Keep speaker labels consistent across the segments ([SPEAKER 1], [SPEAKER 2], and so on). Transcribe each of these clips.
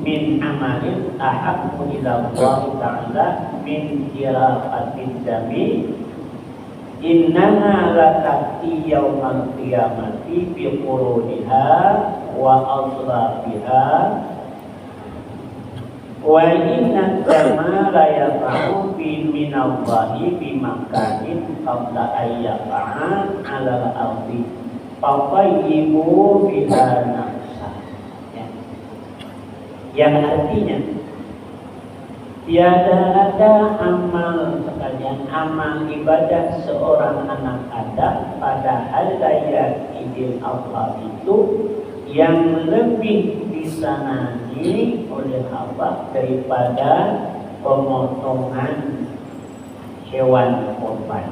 [SPEAKER 1] min amalin ahabbu ila Allah ta'ala min iraqatid dami innaha latati yaumal qiyamati bi quruniha wa aslabiha wa inna dama la yaqa'u bi minallahi bi makanin qabla ayyaqa'a 'alal ardi faqayyibu biha nafsa. Yang artinya tiada ada amal sekalian, amal ibadah seorang anak Adam pada hari raya Idul Adha itu yang lebih disenangi oleh Allah daripada pemotongan hewan kurban.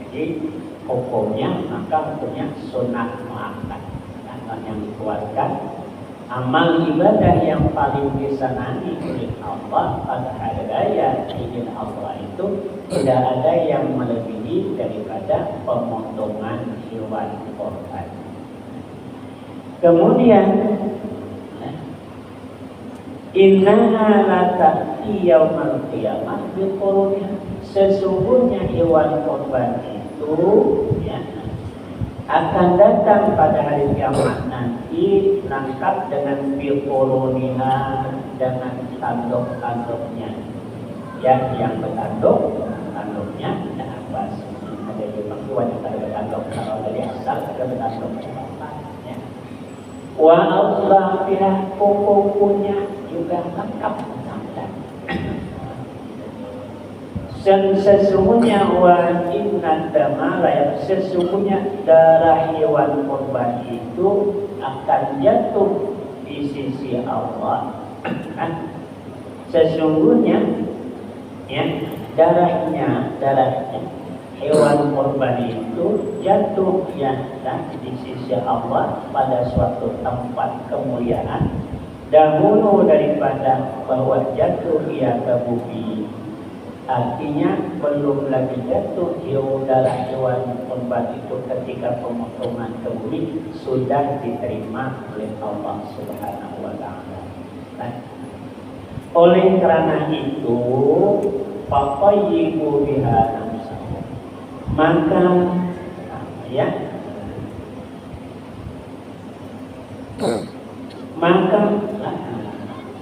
[SPEAKER 1] Jadi hukumnya maka hukumnya sunat muakkad, yang dikeluarkan. Amal ibadah yang paling disenangi oleh Allah pada hari raya Idul Adha itu tidak ada yang melebihi daripada pemotongan hewan kurban. Kemudian innaha latati yaumal qiyamah bi quruniha, sesungguhnya hewan kurban itu akan datang pada hari kiamat nanti lengkap dengan biquruniha, dengan tanduk-tanduknya. Yang bertanduknya ada apa sih? Ada di bangku wanita bertanduk, kalau dari asal ada bertanduk. Wa aslafiha, kukunya juga lengkap. Sesungguhnya wa inna dama la, sesungguhnya darah hewan kurban itu akan jatuh di sisi Allah. Sesungguhnya darahnya hewan kurban itu jatuh di sisi Allah pada suatu tempat kemuliaan dahulu daripada bahwa jatuh ia ke bumi. Artinya belum lagi jatuh darah hewan kurban itu ketika pemotongan ke bumi sudah diterima oleh Allah Subhanahu wa Ta'ala. Oleh karena itu, faqayyibu biha nafsahu, maka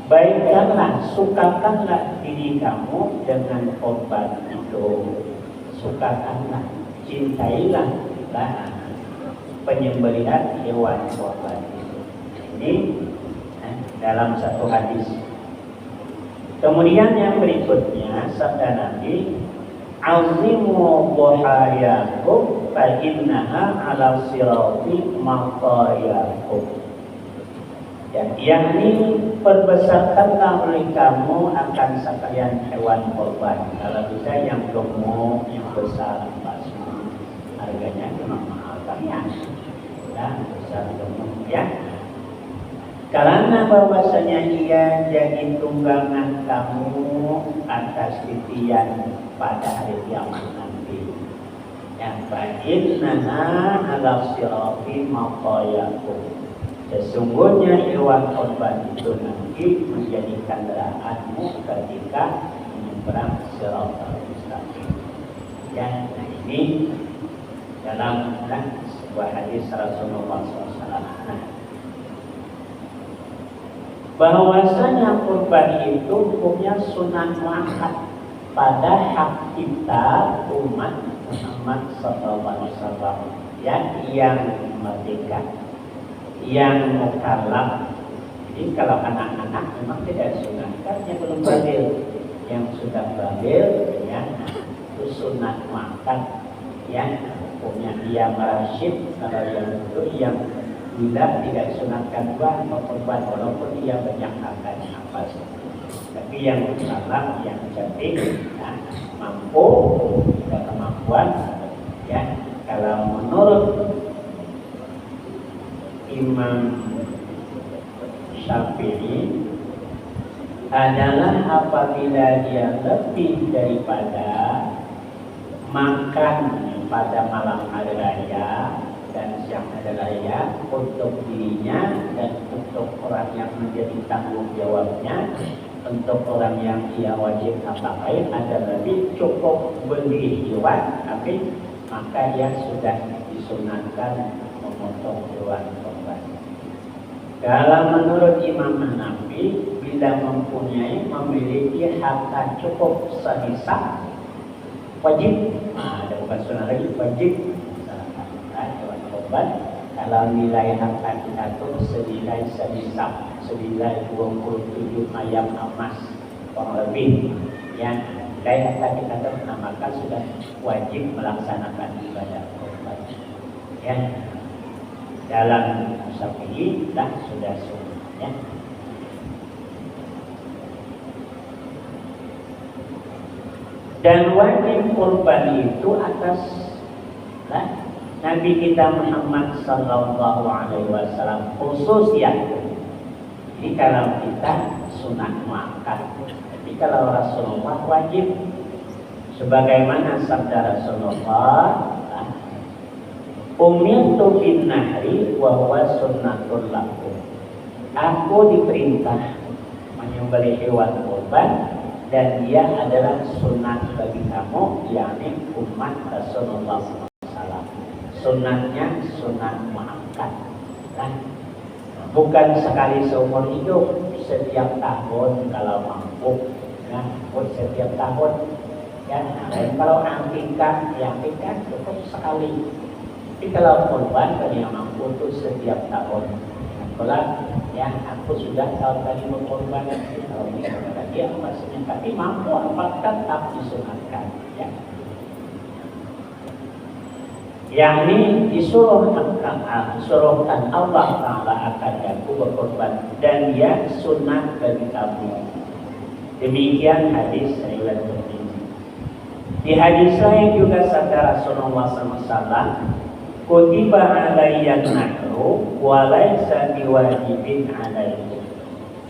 [SPEAKER 1] baikkanlah, sukakanlah diri kamu dengan korban itu. Sukakanlah, cintailah penyembelihan hewan korban itu. Ini dalam satu hadis. Kemudian yang berikutnya sabda Nabi, azimu dhahayakum fa innaha ala sirati maqayakum. Yakni perbesarkanlah oleh kamu akan sekalian hewan korban. Kalau bisa yang gemuk, yang besar, harganya memang mahal kalian. Besar gemuk karena bahwasanya ia jadi tunggangan kamu atas titian pada hari kiamat nanti. Yang fa'innaha ala sirati maqayakum, sesungguhnya hewan korban itu nanti menjadi kendaraanmu ketika menyeberang Shiratal Mustaqim. Ini dalam sebuah hadis Rasulullah SAW. Bahwasanya kurban itu hukumnya sunat muakkad pada hak kita umat Muhammad SAW yang merdeka, yang mukallaf. Jadi kalau anak-anak memang tidak sunat, yang belum baligh. Yang sudah baligh itu sunat muakkad, hukumnya dia merasyid. Kalau yang itu yang bila tidak sunatkan dua korban walaupun dia banyak hartanya apa sih. Tapi yang mukallaf, yang cantik, mampu, ada kemampuan, kalau menurut Imam Syafi'i adalah apabila dia lebih daripada makan pada malam hari raya dan siang adalah ya untuk dirinya dan untuk orang yang menjadi tanggung jawabnya. Untuk orang yang ia wajib nafkahi ada lebih cukup beli hewan, tapi maka ia sudah disunahkan memotong hewan korban. Kalau menurut Imam Hanafi, bila memiliki harta cukup sehisab, wajib. Ada bukan sunnah lagi, wajib hewan korban. Kalau nilai harta kita itu senilai sehisab, senilai 27 ayam emas kurang lebih, ya nilai harta kita itu maka sudah wajib melaksanakan ibadah korban. Ya, dalam Syafi'i sudah sunnah. Ya. Dan wajib korban itu atas Nabi kita Muhammad Sallallahu Alaihi Wasallam khusus ya. Jadi kalau kita sunat muakkad, tapi kalau Rasulullah wajib. Sebagaimana sabda Rasulullah, umirtu bin nahri wa huwa sunnatul lakum. Aku diperintah menyembelih hewan kurban dan dia adalah sunat bagi kamu, yakni umat Rasulullah SAW. Sunatnya sunat muakkad. Bukan sekali seumur hidup, setiap tahun kalau mampu, setiap tahun. Ya, dan kalau akikah, ya akikah cukup sekali. Tapi kalau kurban bagi yang mampu itu setiap tahun. Kalau ya aku sudah tahun tadi berkorban, tahun ini lagi maksudnya, tapi mampu apakah tetap disunatkan. Ya. Yakni disuruhkan Allah Ta'ala akan aku berkorban dan dia sunat bagi kamu. Demikian hadis riwayat Tirmidzi. Di hadis lain juga sabda Rasulullah SAW, kutiba alayyan nahru wa laysa biwajibin alaikum.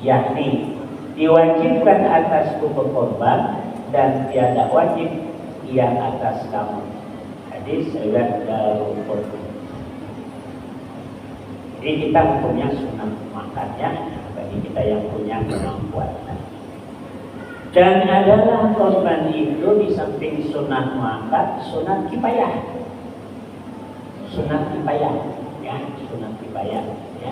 [SPEAKER 1] Yakni diwajibkan atasku berkorban dan tiada wajib ia atas kamu. Hadis riwayat Al-Bukhari. Jadi kita punya sunat makannya bagi kita yang punya kemampuan. Dan adalah korban itu di samping sunat muakkad, sunat kifayah. Sunat kifayah, ya, sunat kifayah, ya.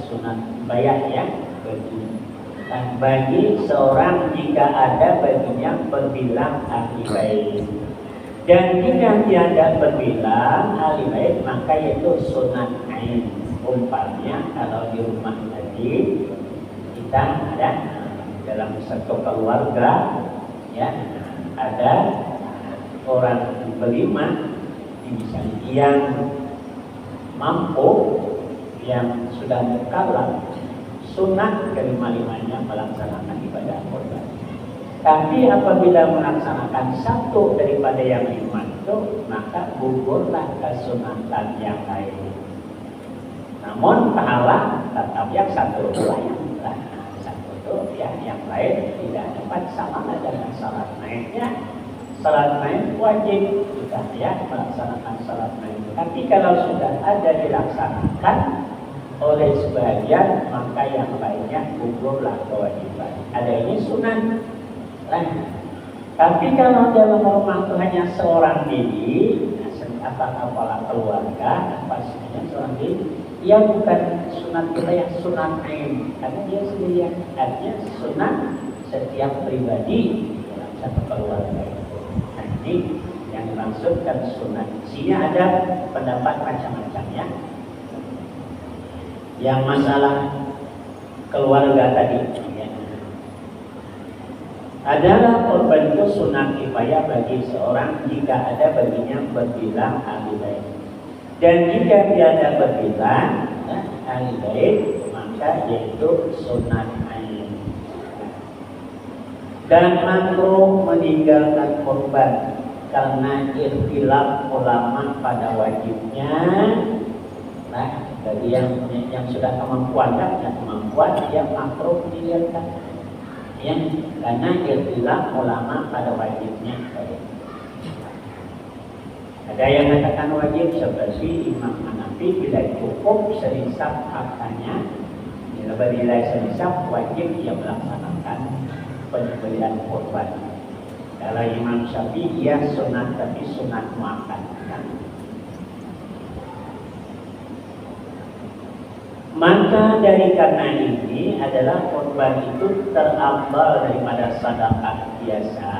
[SPEAKER 1] Sunat kifayah, ya, bagi seorang jika ada baginya berbilang ahli bait. Dan jika tiada berbilang ahli bait, maka itu sunat ain. Umpamanya kalau di rumah tadi kita ada dalam satu keluarga, ya, ada orang berlima, misalnya yang mampu, yang sudah mukallaf, sunat kelima-limanya melaksanakan ibadah korban. Tapi apabila melaksanakan satu daripada yang lima itu, maka gugurlah kesunatan yang lain. Namun pahala tetap yang satu itu yang lain tidak dapat sama dengan salat naiknya. Salat naik wajib juga, ya, melaksanakan salat naik. Tapi kalau sudah ada dilaksanakan oleh sebagian, maka yang lainnya gugurlah kewajiban. Ada ini sunat. Tapi kalau dalam rumah itu hanya seorang diri, apalah keluarga, pastinya seorang diri, ia bukan sunat kita yang sunat ain, karena dia sendirian. Artinya sunat setiap pribadi dalam satu keluarga itu. Nah, ini yang dimaksudkan sunat. Sini ada pendapat macam-macam, ya. Yang masalah keluarga tadi, ya, adalah korban itu sunat kifayah bagi seorang jika ada baginya berbilang ahli bait. Dan jika tiada berbilang ahli bait, maka yaitu sunat ain. Dan makruh meninggalkan korban karena ikhtilaf ulama pada wajibnya. Bagi yang sudah kemampuan, dia makruh meninggalkan. Ya, karena ikhtilaf ulama pada wajibnya. Ada yang mengatakan wajib seperti Imam Hanafi bila cukup selisap hartanya, bila bernilai selisap wajib dia melaksanakan penyembelihan korban. Kalau Imam Syafi'i dia sunat tapi sunat muakkad. Maka dari karena ini adalah korban itu terafdal daripada sedekah biasa.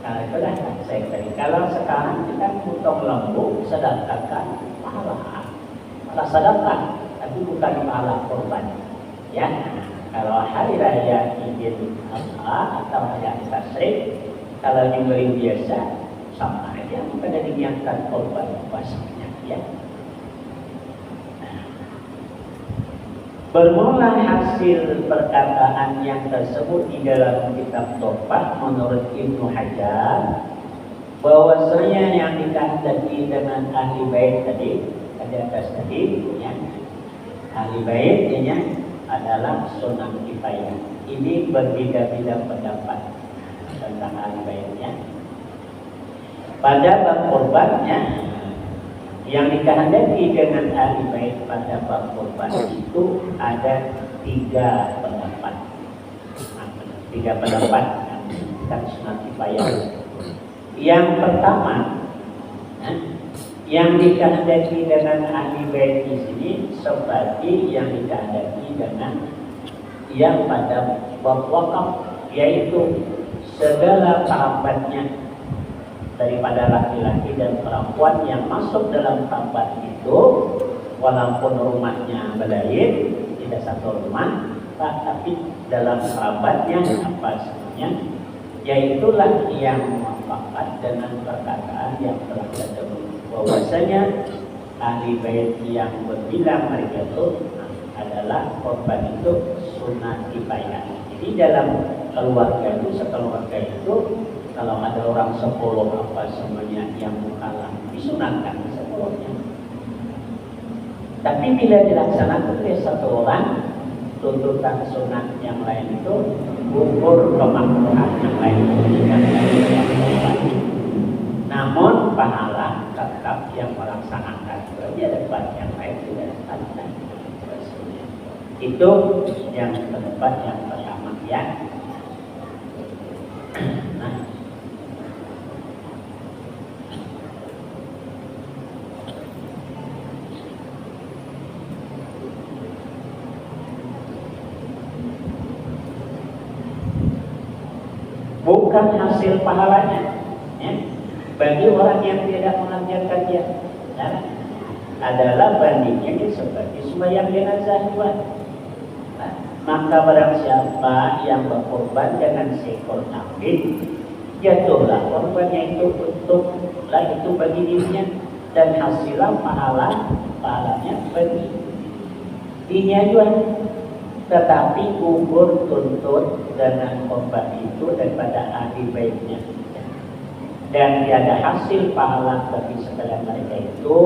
[SPEAKER 1] Nah, itulah saya tadi. Kalau sekarang kita potong lembu, sedekahkan pahala sedekah, tapi bukan pahala korban. Ya, kalau hari raya Idul Adha atau hari tasyrik, kalau nyembelih biasa sama aja, bukan diniatkan korban puasanya. Ya. Bermula hasil perkataan yang tersebut di dalam kitab Tuhfah menurut Ibnu Hajar, bahwasanya yang dikehendaki dengan ahli bait tadi, di atas tadi, ya, ahli baitnya adalah sunnah kifayah. Ini berbeda-beda pendapat tentang ahli baitnya. Pada bab kurbannya, yang dikehendaki dengan ahli bait pada bab kurban itu ada tiga pendapat. Tiga pendapat yang sunat kifayah. Yang pertama, yang dikehendaki dengan ahli bait di sini seperti yang dikehendaki dengan yang pada bab wakaf, yaitu segala kerabatnya daripada laki-laki dan perempuan yang masuk dalam kerabat itu, walaupun rumahnya berlain, tidak satu rumah, tapi dalam kerabatnya apa sebenarnya, yaitulah yang muafakat dengan perkataan yang telah terdahulu, bahwasanya ahli bait yang berbilang mereka itu adalah korban itu sunat kifayah. Jadi dalam keluarga itu, sekeluarga itu, kalau ada orang 10 apa semuanya yang mukallaf disunatkan 10-nya. Tapi bila dilaksanakan oleh satu orang, tuntutan sunat yang lain itu gugur kemakruhan yang lain itu. Namun pahala tetap yang melaksanakan. Berarti ada yang lain tidak ada. Itu yang pendapat yang pertama ya. Nah, bukan hasil pahalanya ya. Bagi orang yang tidak mengerjakan dia ya, adalah bandingnya seperti sembahyang jenazah juga. Nah, maka barang siapa yang berkorban dengan seekor kambing, jatuhlah korbannya itu untuklah itu bagi dirinya, dan hasilnya pahalanya bagi dirinya juga. Tetapi gugur tuntut dengan korban itu daripada ahli baitnya, dan tiada hasil pahala bagi sekalian mereka itu,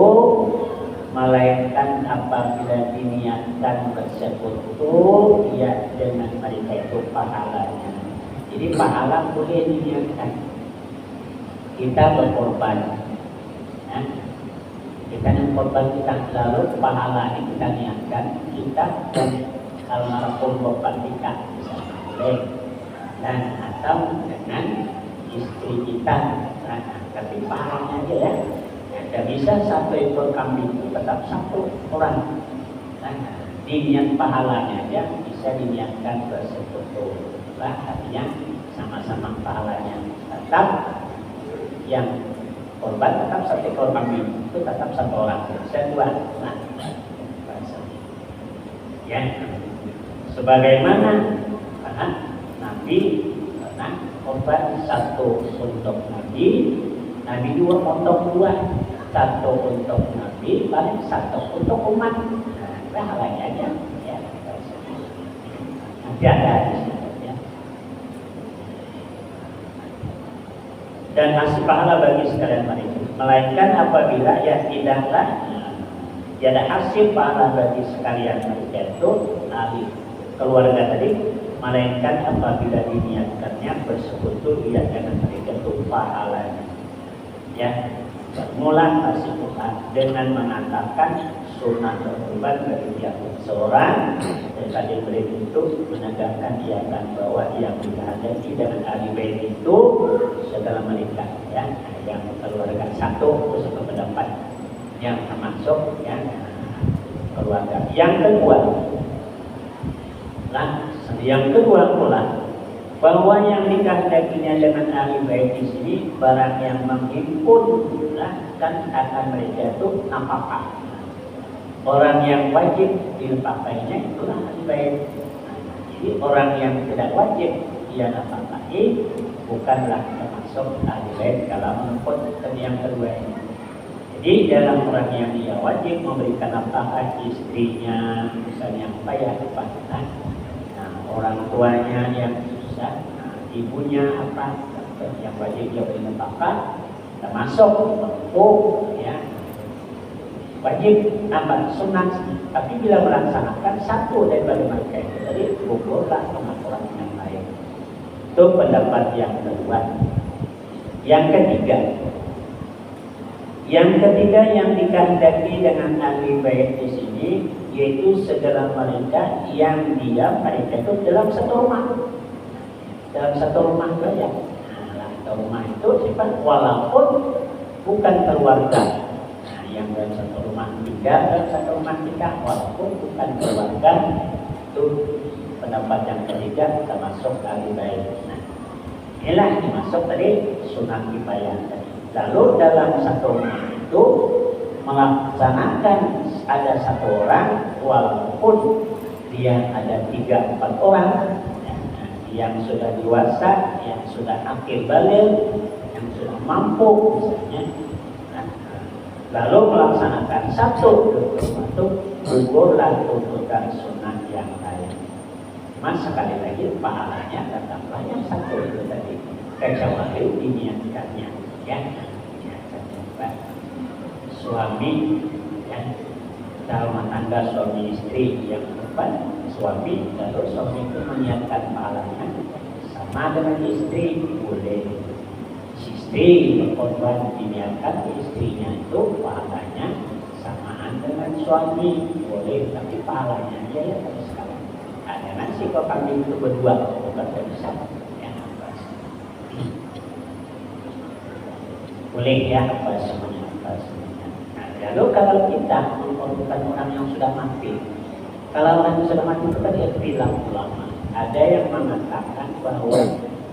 [SPEAKER 1] melainkan apabila diniatkan bersekutu ya dengan mereka itu pahalanya. Jadi pahala boleh diniatkan. Kita berkorban ya. Kita yang korban kita lalu pahala ini kita niatkan kita almarhum bapak kita boleh, dan atau dengan istri kita, nah, tapi pahalanya aja ya. Tidak bisa satu ekor kambing itu tetap satu orang. Nah, diniat pahalanya aja bisa diniatkan bersekutu. Lah, artinya sama-sama pahalanya tetap, yang korban tetap satu ekor kambing itu tetap satu orang, bisa dua. Nah, ya. Sebagaimana Nabi pernah korban satu untuk Nabi dua potong dua, satu untuk Nabi, paling satu untuk umat. Nah, pahalanya aja ya. Nanti ada di situ ya. Dan masih pahala bagi sekalian mereka, melainkan apabila ya tidaklah tiada hasil pahala bagi sekalian mereka itu ahli keluarga tadi, melainkan apabila diniatkannya bersekutu ia dengan mereka itu pahalanya ya. Bermula kesimpulan dengan mengatakan sunnah berkorban bagi tiap seorang, dan tadi beliau itu menegakkan iakan bahwa yang dihadapi dengan ahli bait itu segala mereka ya, yang keluarga satu itu satu pendapat yang termasuk ya keluarga. Yang kedua pula bahwa yang dikehendakinya dengan ahli bait di sini barang yang menghimpun kan akan mereka itu nafkah. Orang yang wajib dinafkahinya itulah ahli bait. Jadi orang yang tidak wajib dia nafkahi bukanlah termasuk ahli bait kalau menurut yang kedua ini. Jadi dalam orang yang dia wajib memberikan nafkah istrinya, misalnya apa ya, orang tuanya yang susah, ibunya apa yang wajib dia beri nafkah, termasuk ya wajib apa sunnah. Tapi bila melaksanakan satu daripada mereka itu tadi gugurlah pengaturan yang lain. Itu pendapat yang kedua. Yang ketiga yang dikehendaki dengan ahli bait di sini yaitu segala mereka yang mereka itu dalam satu rumah saja. Satu rumah itu sifat walaupun bukan keluarga. Yang dalam satu rumah tinggal dalam satu rumah kita walaupun bukan keluarga, itu pendapat yang ketiga termasuk ahli bait. Inilah dimasuk tadi sunnah kifayah tadi. Lalu dalam satu rumah itu melaksanakan ada satu orang walaupun dia ada 3-4 orang yang sudah dewasa, yang sudah akil baligh, yang sudah mampu misalnya, lalu melaksanakan satu itu gugurlah tuntutan sunnah yang lain. Mas sekali lagi pahalanya tetaplah yang satu itu tadi kecuali diniatkannya ya. Suami ya, rumah tangga suami istri yang depan suami, lalu suami itu menyiapkan pahalanya sama dengan istri boleh. Istri berkorban diniatkan istrinya itu pahalanya samaan dengan suami boleh, tapi pahalanya dia ya harus sekali. Karena si kambing itu berdua bukan bisa ya boleh ya apa semuanya. Lalu kalau kita memperlukan orang yang sudah mati, kalau orang yang sudah mati itu kan dia bilang ulama. Ada yang mengatakan bahwa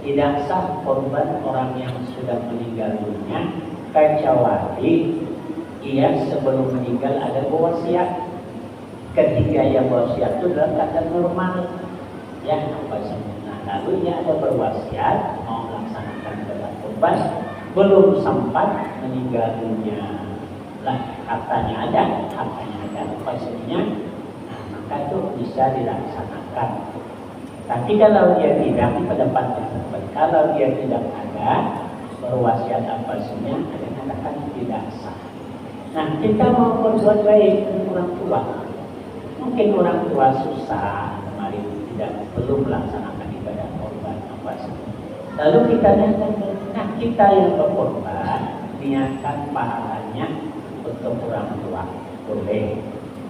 [SPEAKER 1] tidak sah korban orang yang sudah meninggal dunia kecuali ia sebelum meninggal ada wasiat. Ketika yang wasiat itu dalam keadaan normal, ya apa semuanya. Lalu ia ada berwasiat mau melaksanakan dalam korban belum sempat meninggal dunia. Hartanya ada, pastinya, maka itu bisa dilaksanakan. Tapi kalau dia tidak, pendapatnya kalau dia tidak ada berwasiat apa semuanya, ada katakan tidak sah. Nah, kita mau berbuat baik dengan orang tua. Mungkin orang tua susah, kemarin belum melaksanakan ibadah korban apa semuanya. Lalu kita nah kita yang berkorban, niatkan pahalanya untuk orang tua boleh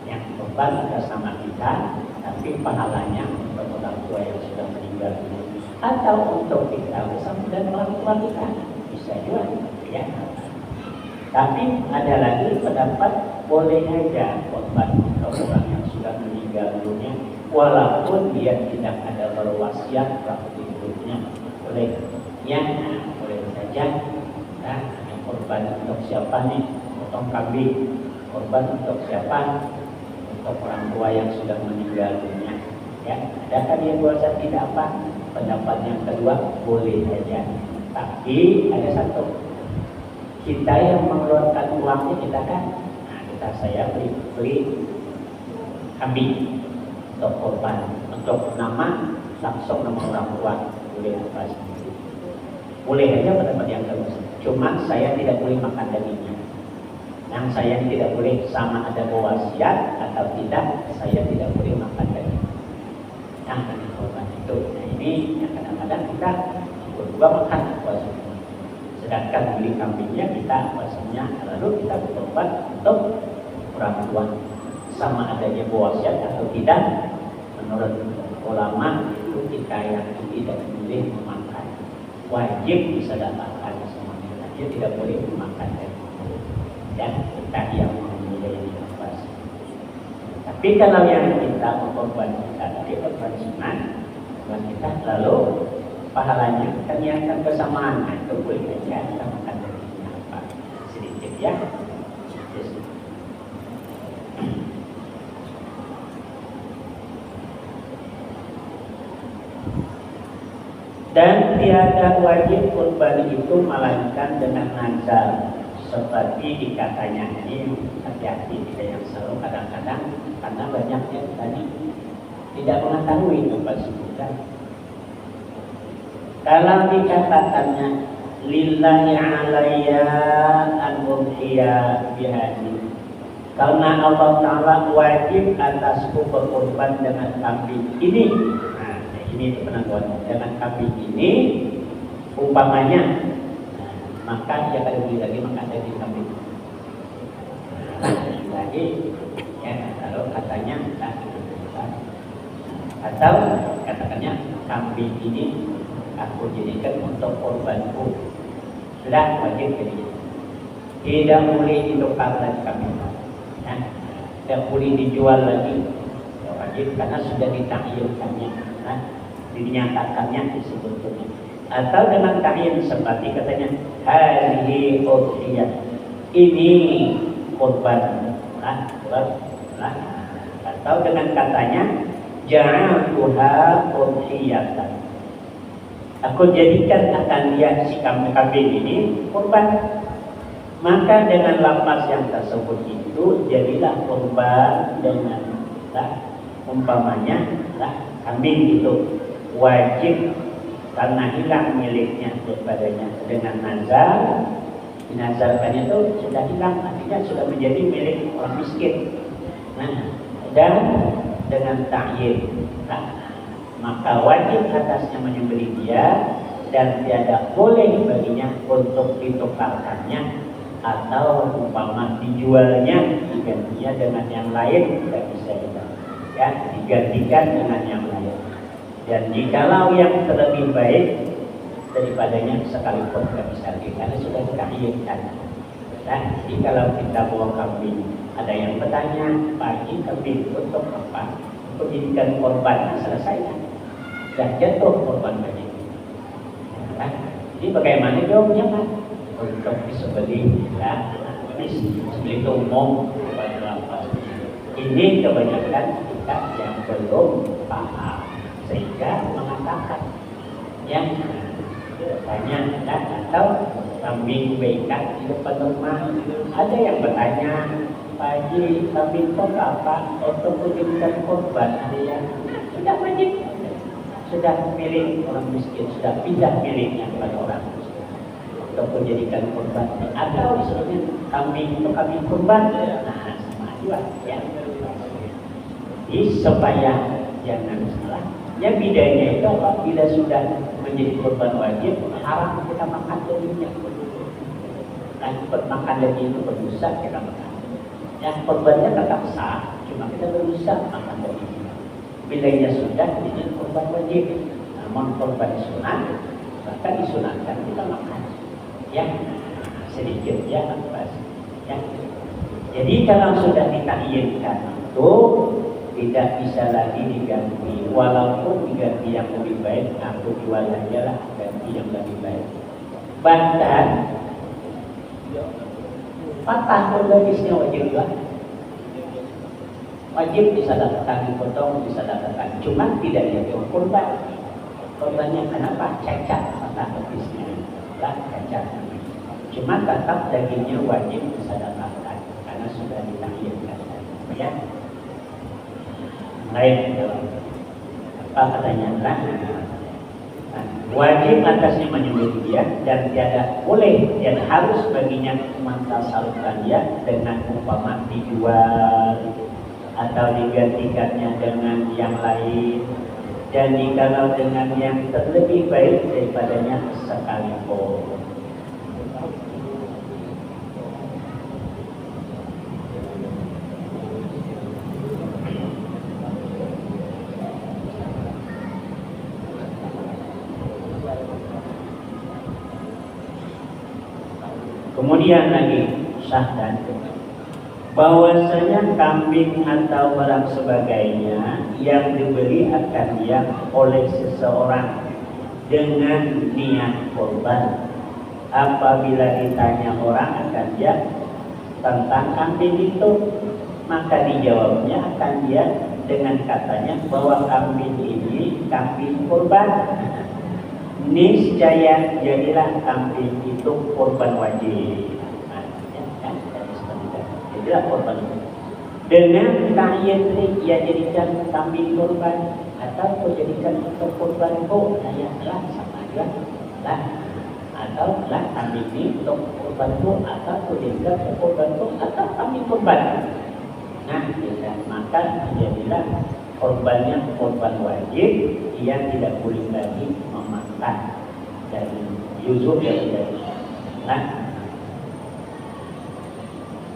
[SPEAKER 1] yang korban atas nama kita, tapi pahalanya untuk orang tua yang sudah meninggal dulu atau untuk kita bersama dan orang tua kita bisa juga ya. Tapi ada lagi pendapat boleh aja korban untuk orang yang sudah meninggal dunia walaupun dia tidak ada berwasiat waktu hidupnya boleh ya, boleh saja. Nah, korban untuk siapa nih? Potong kambing, korban untuk siapa? Untuk orang tua yang sudah meninggal dunia. Ya, adakah dia puasa tidak apa? Pendapat yang kedua boleh saja. Tapi ada satu, kita yang mengeluarkan uangnya kita kan, saya beli kambing untuk korban, untuk nama langsung nama orang tua boleh apa? Boleh aja pendapat yang kedua. Cuma saya tidak boleh makan dagingnya. Yang saya tidak boleh sama ada wasiat atau tidak, saya tidak boleh makan daging. Yang korban itu. Nah ini yang kadang-kadang kita berdua makan puasa. sedangkan beli kambingnya kita maksudnya lalu kita berkorban untuk orang tua. Sama adanya wasiat atau tidak, menurut ulama itu kita yang tidak boleh memakan, wajib disedekahkan semuanya, dia tidak boleh memakan dan kita yang memilih nafas. Tapi kalau yang kita mengorbankan dari korban sunat, kita lalu pahalanya kita niatkan kesamaan, itu boleh saja kita makan dagingnya apa sedikit ya. Dan tiada wajib kurban itu melainkan dengan nazar, seperti dikatanya ini. Hati-hati kita yang selalu kadang-kadang karena banyaknya tadi tidak mengetahui apa sebutan. Kalau dikatakannya lillahi alayya an udhiya bihadi, karena Allah Ta'ala wajib atasku berkorban dengan kambing ini. Ini itu penangguhan dengan kambing ini umpamanya, maka dia akan beli lagi maka ada di kambing lagi ya. Kalau katanya atau katakannya kambing ini aku jadikan untuk korbanku, sudah wajib jadinya, tidak boleh ditukar lagi kambing ya. Tidak boleh dijual lagi, wajib karena sudah ditakyirkannya ya. Dinyatakannya disebutnya, atau dengan ta'yin seperti katanya hadhihi udhiyah, ini korban atau dengan katanya ja'altuha udhiyatan, aku jadikan akan dia si kambing ini korban, maka dengan lafaz yang tersebut itu jadilah korban dengan umpamanya kambing itu wajib karena hilang miliknya kepadanya dengan nazar. Dinazarkannya itu sudah hilang, artinya sudah menjadi milik orang miskin. Nah, dan dengan ta'yin, maka wajib atasnya menyembelih dia dan tiada boleh baginya untuk ditukarkannya atau umpama dijualnya digantinya dengan yang lain, tidak bisa ya, digantikan dengan yang lain. Dan jikalau yang terlebih baik daripadanya sekalipun tidak bisa lagi karena sudah ditakyirkan. Nah, jikalau kita bawa kambing, ada yang bertanya, pagi kambing untuk apa? Untuk dijadikan korban, selesai kan? Sudah jatuh korban tadi. Nah, jadi bagaimana jawabnya kan? Untuk disembelih, ya, disembelih itu umum. Ini kebanyakan kita yang belum paham, sehingga mengatakan yang bertanya atau kambing baikan di depan rumah. Ada yang bertanya, Pak Haji, kambing itu apa? Untuk dijadikan korban. Ada yang sudah wajib, sudah milik orang miskin, sudah pindah miliknya kepada orang miskin untuk menjadikan korban. Atau misalnya kambing itu kambing korban, nah sama juga ya. Jadi supaya jangan salah. Yang bedanya itu apabila sudah menjadi korban wajib, haram kita makan dagingnya. Dan makan daging itu berdosa kita makan. Yang korbannya tetap sah, cuma kita berdosa makan dagingnya. Bilanya sudah menjadi korban wajib, namun korban sunat, maka disunatkan kita makan. Ya, sedikit ya, ya. Jadi kalau sudah ditakyirkan itu tidak bisa lagi diganti, walaupun diganti yang lebih baik, aku jual aja lah ganti yang lebih baik. Bahkan patah organisnya wajib juga, wajib disedekahkan, dipotong disedekahkan, cuma tidak jadi korban. Korbannya kenapa? Cacat patah organisnya, lah cacat. Cuma tetap dagingnya wajib disedekahkan karena sudah ditakyirkan. Ya. Lain apa katanya lah, wajib atasnya menyembelih dia dan tiada boleh dan harus baginya mentasarufkan dia dengan umpama dijual atau digantikannya dengan yang lain, dan jikalau dengan yang terlebih baik daripadanya sekalipun. Kemudian lagi syahdan bahwasanya kambing atau barang sebagainya yang dibeli akan dia oleh seseorang dengan niat korban. Apabila ditanya orang akan dia tentang kambing itu, maka dijawabnya akan dia dengan katanya bahwa kambing ini kambing korban. Niscaya jadilah kambing itu korban wajib. Jadilah korban wajib. Dengan ta'yid ia jadikan kambing korban atau kau jadikan untuk korban kau, lah sama aja lah. Atau lah kambing ini untuk korban kau, atau kau jadikan untuk korban kau, atau kambing korban. Nah, maka jadilah korbannya korban wajib, ia tidak boleh lagi memakan dari yuzur dari. Nah,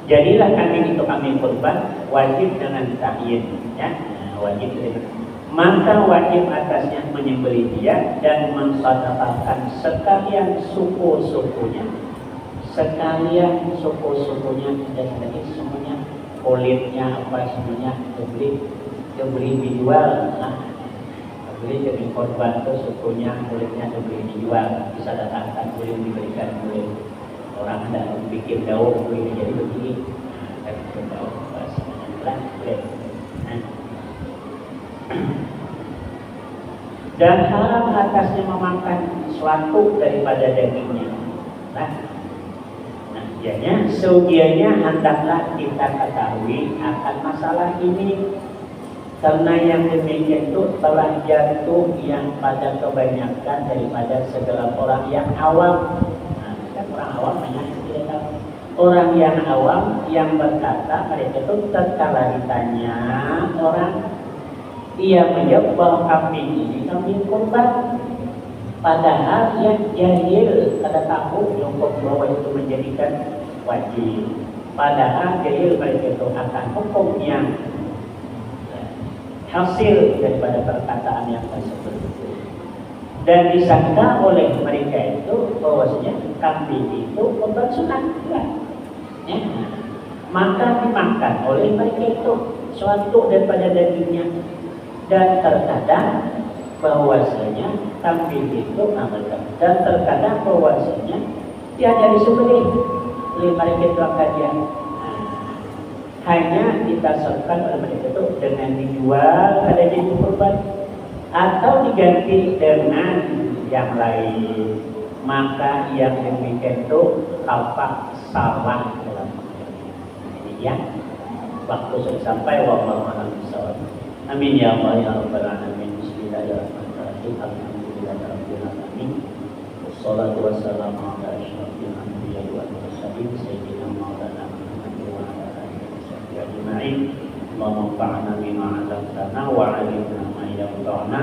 [SPEAKER 1] jadilah kambing itu kambing korban wajib dengan ta'yin, ya, wajib dengan. Maka wajib atasnya menyembelih dia dan mensedekahkan sekalian suku-sukunya, sekalian suku-sukunya dan lagi semuanya, kulitnya apa semuanya dibeli dijual. Nah, beli jadi korban itu sukunya, kulitnya dibeli dijual, bisa datangkan boleh diberikan kulit orang ada bikin daun boleh jadi begini, bikin daun semuanya boleh. Dan haram atasnya memakan suatu daripada dagingnya. Nah, seugianya hendaklah kita ketahui akan masalah ini, karena yang demikian itu telah jatuh yang pada kebanyakan daripada segala orang yang awam. Nah, kan orang awam banyak yang tidak tahu. Orang yang awam yang berkata mereka itu tatkala ditanya orang, ia menjawab bahwa kambing ini kambing korban. Padahal yang jahil kada tahu hukum bahwa itu menjadikan wajib. Padahal jahil mereka itu akan hukum yang hasil daripada perkataan yang tersebut. Dan disangka oleh mereka itu bahwasanya kambing itu korban sunat. Ya. Maka dimakan oleh mereka itu suatu daripada dagingnya. Dan terkadang bahwasanya kambing itu amalkan, dan terkadang bahwasanya tiada disembelih oleh mereka itu kajian, hanya ditasarkan oleh mereka itu dengan dijual ada jadi korban atau diganti dengan yang lain. Maka yang demikian itu tampak salah dalam ini ya. Waktu sudah sampai, wallahu a'lam bishawab. Amin ya Allah ya rabbal alamin. Bismillahirrahmanirrahim. Alhamdulillahirabbil alamin. Wassalatu wassalamu ala asyrofil anbiya'i wal mursalin sayyidina maulana Muhammadin wa ala alihi washabbihi ajma'in. Allahumma anfa'na bima 'allamtana wa 'allimna ma yanfa'una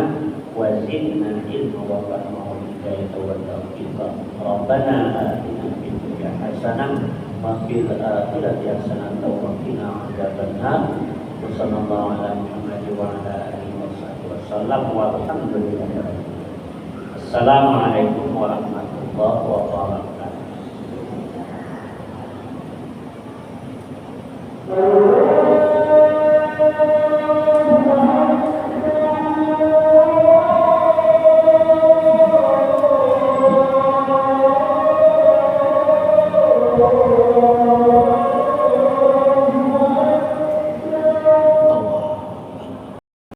[SPEAKER 1] wa zidna ilma wa fahma wa hidayata wa tawfiqa. Rabbana atina fid dunya hasanah wa fil akhirati hasanah wa qina adzabannar. Sallallahu alaihi wa ala alihi wasallam walhamdulillah. Assalamualaikum warahmatullahi wabarakatuh.